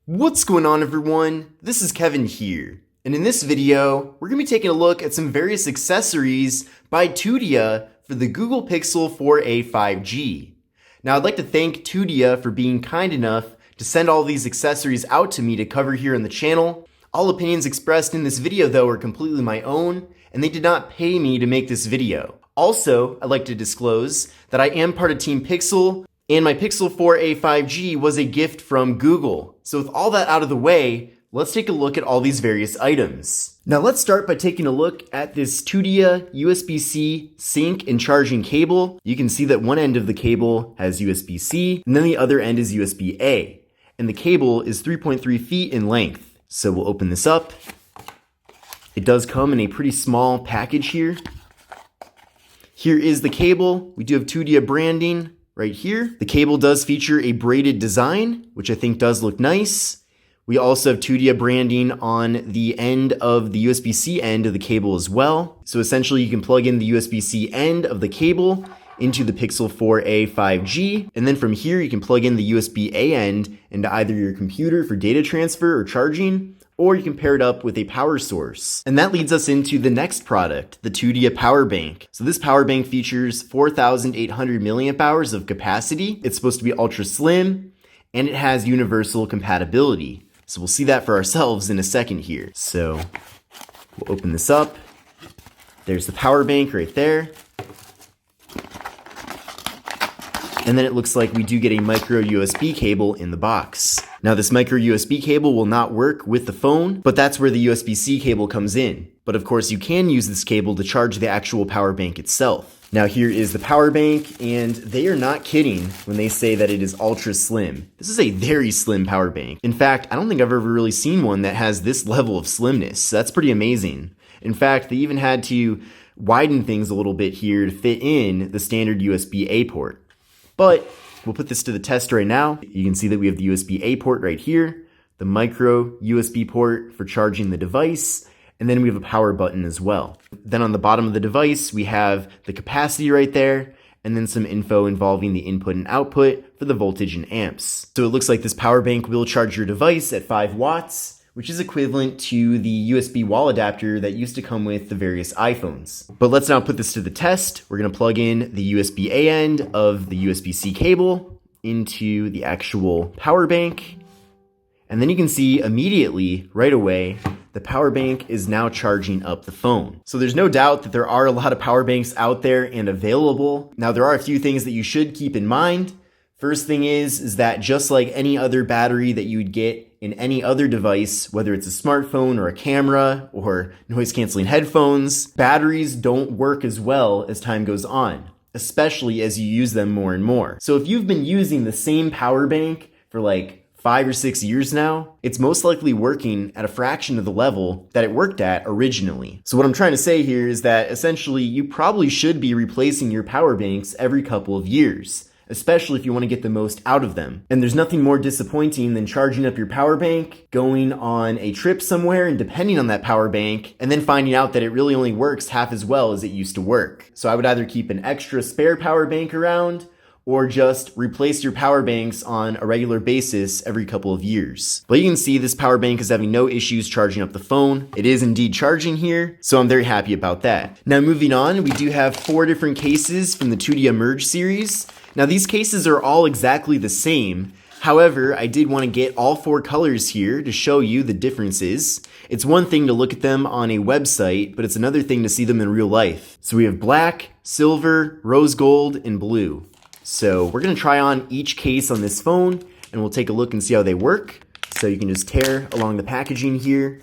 What's going on, everyone? This is Kevin here, and in this video, we're going to be taking a look at some various accessories by Tudia for the Google Pixel 4a 5G. Now, I'd like to thank Tudia for being kind enough to send all these accessories out to me to cover here on the channel. All opinions expressed in this video, though, are completely my own, and they did not pay me to make this video. Also, I'd like to disclose that I am part of Team Pixel, and my Pixel 4a 5G was a gift from Google. So with all that out of the way, let's take a look at all these various items. Now let's start by taking a look at this Tudia Usbc sync and charging cable. You can see that one end of the cable has Usbc, and then the other end is USB-A. And the cable is 3.3 feet in length. So we'll open this up. It does come in a pretty small package here. Here is the cable. We do have Tudia branding right here. The cable does feature a braided design, which I think does look nice. We also have Tudia branding on the end of the USB-C end of the cable as well. So essentially you can plug in the USB-C end of the cable into the Pixel 4a 5G. And then from here you can plug in the USB-A end into either your computer for data transfer or charging, or you can pair it up with a power source. And that leads us into the next product, the Tudia power bank. So this power bank features 4,800 milliamp hours of capacity. It's supposed to be ultra slim, and it has universal compatibility. So we'll see that for ourselves in a second here. So we'll open this up. There's the power bank right there. And then it looks like we do get a micro USB cable in the box. Now this micro USB cable will not work with the phone, but that's where the USB-C cable comes in. But of course you can use this cable to charge the actual power bank itself. Now here is the power bank, and they are not kidding when they say that it is ultra slim. This is a very slim power bank. In fact, I don't think I've ever really seen one that has this level of slimness. That's pretty amazing. In fact, they even had to widen things a little bit here to fit in the standard USB-A port. But we'll put this to the test right now. You can see that we have the USB-A port right here, the micro USB port for charging the device, and then we have a power button as well. Then on the bottom of the device, we have the capacity right there, and then some info involving the input and output for the voltage in amps. So it looks like this power bank will charge your device at 5 watts, which is equivalent to the USB wall adapter that used to come with the various iPhones. But let's now put this to the test. We're gonna plug in the USB-A end of the USB-C cable into the actual power bank. And then you can see immediately, right away, the power bank is now charging up the phone. So there's no doubt that there are a lot of power banks out there and available. Now there are a few things that you should keep in mind. First thing is that just like any other battery that you would get in any other device, whether it's a smartphone or a camera or noise-canceling headphones, batteries don't work as well as time goes on, especially as you use them more and more. So if you've been using the same power bank for like 5 or 6 years now, it's most likely working at a fraction of the level that it worked at originally. So what I'm trying to say here is that essentially you probably should be replacing your power banks every couple of years, especially if you want to get the most out of them. And there's nothing more disappointing than charging up your power bank, going on a trip somewhere and depending on that power bank, and then finding out that it really only works half as well as it used to work. So I would either keep an extra spare power bank around, or just replace your power banks on a regular basis every couple of years. But you can see this power bank is having no issues charging up the phone. It is indeed charging here, so I'm very happy about that. Now moving on, we do have 4 different cases from the Tudia Merge series. Now these cases are all exactly the same. However, I did want to get all 4 colors here to show you the differences. It's one thing to look at them on a website, but it's another thing to see them in real life. So we have black, silver, rose gold, and blue. So we're going to try on each case on this phone, and we'll take a look and see how they work. So you can just tear along the packaging here,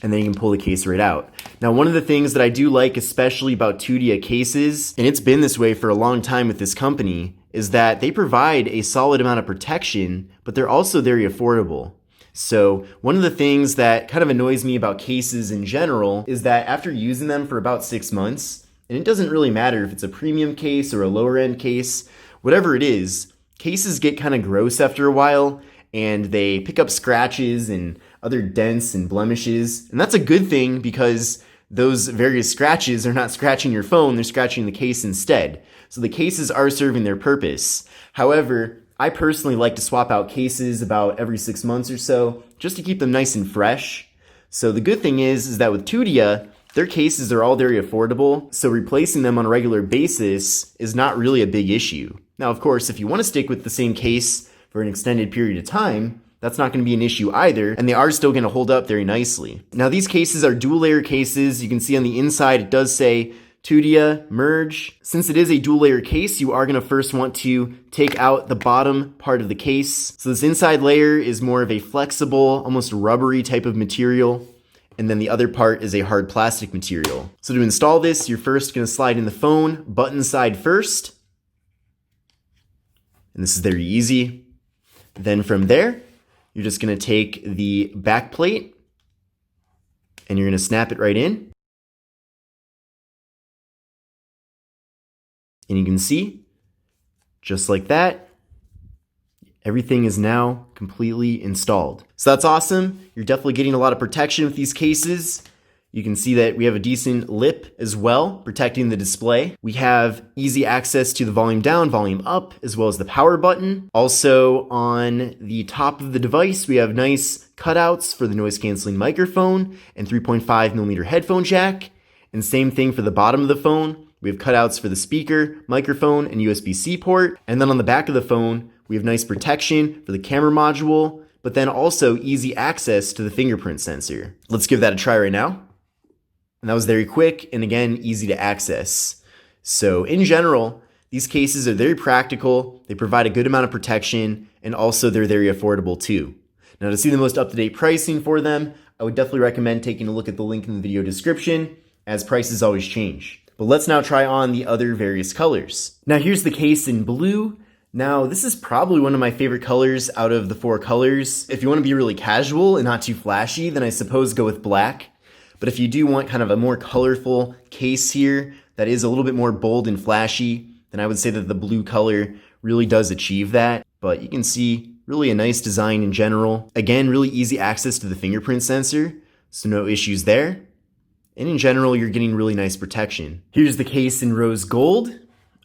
and then you can pull the case right out. Now, one of the things that I do like especially about Tudia cases, and it's been this way for a long time with this company, is that they provide a solid amount of protection, but they're also very affordable. So one of the things that kind of annoys me about cases in general is that after using them for about 6 months, and it doesn't really matter if it's a premium case or a lower end case, whatever it is, cases get kind of gross after a while, and they pick up scratches and other dents and blemishes. And that's a good thing because those various scratches are not scratching your phone, they're scratching the case instead. So the cases are serving their purpose. However, I personally like to swap out cases about every 6 months or so, just to keep them nice and fresh. So the good thing is that with Tudia, their cases are all very affordable, so replacing them on a regular basis is not really a big issue. Now, of course, if you want to stick with the same case for an extended period of time, that's not going to be an issue either, and they are still going to hold up very nicely. Now, these cases are dual layer cases. You can see on the inside it does say Tudia merge. Since it is a dual layer case, you are going to first want to take out the bottom part of the case. So this inside layer is more of a flexible, almost rubbery type of material. And then the other part is a hard plastic material. So to install this, you're first going to slide in the phone, button side first. And this is very easy. Then from there, you're just going to take the back plate and you're going to snap it right in. And you can see, just like that, everything is now completely installed. So that's awesome. You're definitely getting a lot of protection with these cases. You can see that we have a decent lip as well, protecting the display. We have easy access to the volume down, volume up, as well as the power button. Also on the top of the device, we have nice cutouts for the noise canceling microphone and 3.5mm headphone jack. And same thing for the bottom of the phone. We have cutouts for the speaker, microphone, and USB-C port. And then on the back of the phone, we have nice protection for the camera module, but then also easy access to the fingerprint sensor. Let's give that a try right now. And that was very quick and again, easy to access. So in general, these cases are very practical. They provide a good amount of protection and also they're very affordable too. Now to see the most up-to-date pricing for them, I would definitely recommend taking a look at the link in the video description as prices always change. But let's now try on the other various colors. Now here's the case in blue. Now this is probably one of my favorite colors out of the 4 colors. If you want to be really casual and not too flashy, then I suppose go with black. But if you do want kind of a more colorful case here that is a little bit more bold and flashy, then I would say that the blue color really does achieve that. But you can see really a nice design in general. Again, really easy access to the fingerprint sensor, so no issues there. And in general, you're getting really nice protection. Here's the case in rose gold.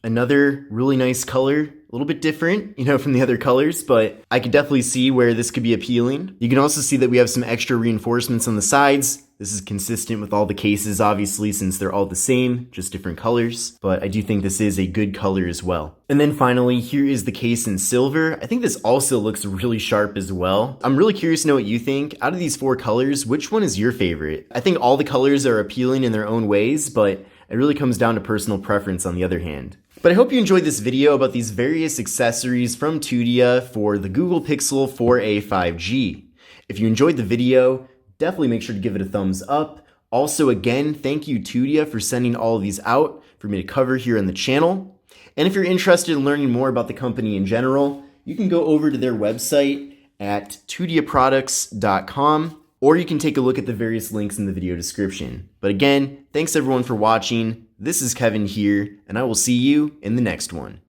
Another really nice color, a little bit different, from the other colors, but I could definitely see where this could be appealing. You can also see that we have some extra reinforcements on the sides. This is consistent with all the cases, obviously, since they're all the same, just different colors, but I do think this is a good color as well. And then finally, here is the case in silver. I think this also looks really sharp as well. I'm really curious to know what you think. Out of these 4 colors, which one is your favorite? I think all the colors are appealing in their own ways, but it really comes down to personal preference on the other hand. But I hope you enjoyed this video about these various accessories from Tudia for the Google Pixel 4a 5G. If you enjoyed the video, definitely make sure to give it a thumbs up. Also, again, thank you Tudia for sending all of these out for me to cover here on the channel. And if you're interested in learning more about the company in general, you can go over to their website at tudiaproducts.com, or you can take a look at the various links in the video description. But again, thanks everyone for watching. This is Kevin here, and I will see you in the next one.